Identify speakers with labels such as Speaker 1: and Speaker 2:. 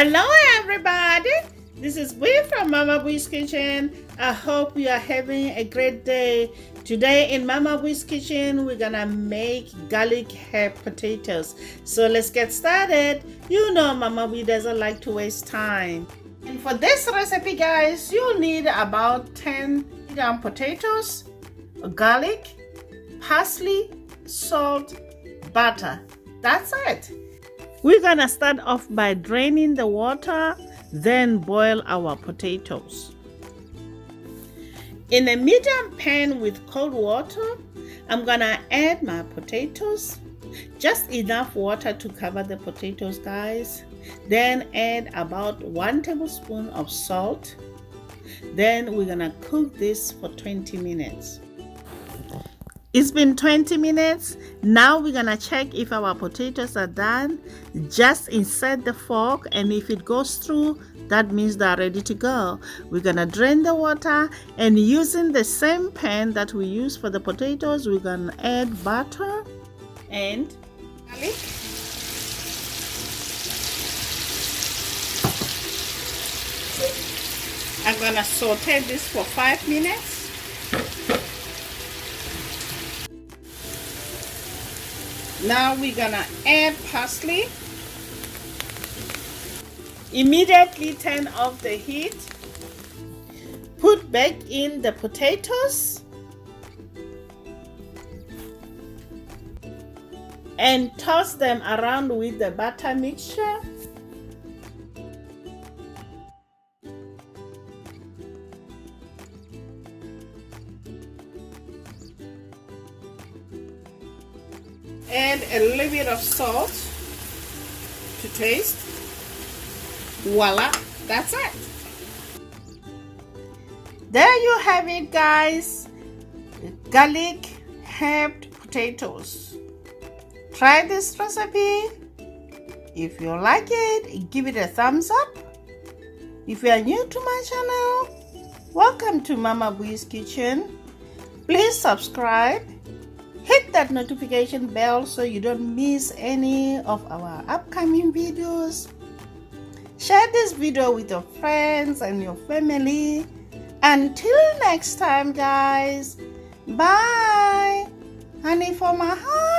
Speaker 1: Hello everybody, this is Bee from Mama Bee's Kitchen. I hope you are having a great day. Today in Mama Bee's Kitchen, we're gonna make garlic herb potatoes. So let's get started. You know Mama Bee doesn't like to waste time. And for this recipe guys, you'll need about 10 potatoes, garlic, parsley, salt, butter. That's it. We're gonna start off by draining the water, then boil our potatoes. In a medium pan with cold water, I'm gonna add my potatoes, just enough water to cover the potatoes guys. Then add about 1 tablespoon of salt. Then we're gonna cook this for 20 minutes. It's been 20 minutes. Now we're gonna check if our potatoes are done. Just insert the fork, and if it goes through, that means they're ready to go. We're gonna drain the water, and using the same pan that we use for the potatoes, we're gonna add butter and garlic. I'm gonna saute this for 5 minutes. Now we're gonna add parsley. Immediately turn off the heat. Put back in the potatoes and toss them around with the butter mixture. Add a little bit of salt to taste. Voila, that's it. There you have it guys, garlic herb potatoes. Try this recipe. If you like it, give it a thumbs up. If you are new to my channel, welcome to Mama Bee's Kitchen. Please subscribe. Hit that notification bell so you don't miss any of our upcoming videos. Share this video with your friends and your family. Until next time guys, bye. Honey for my heart.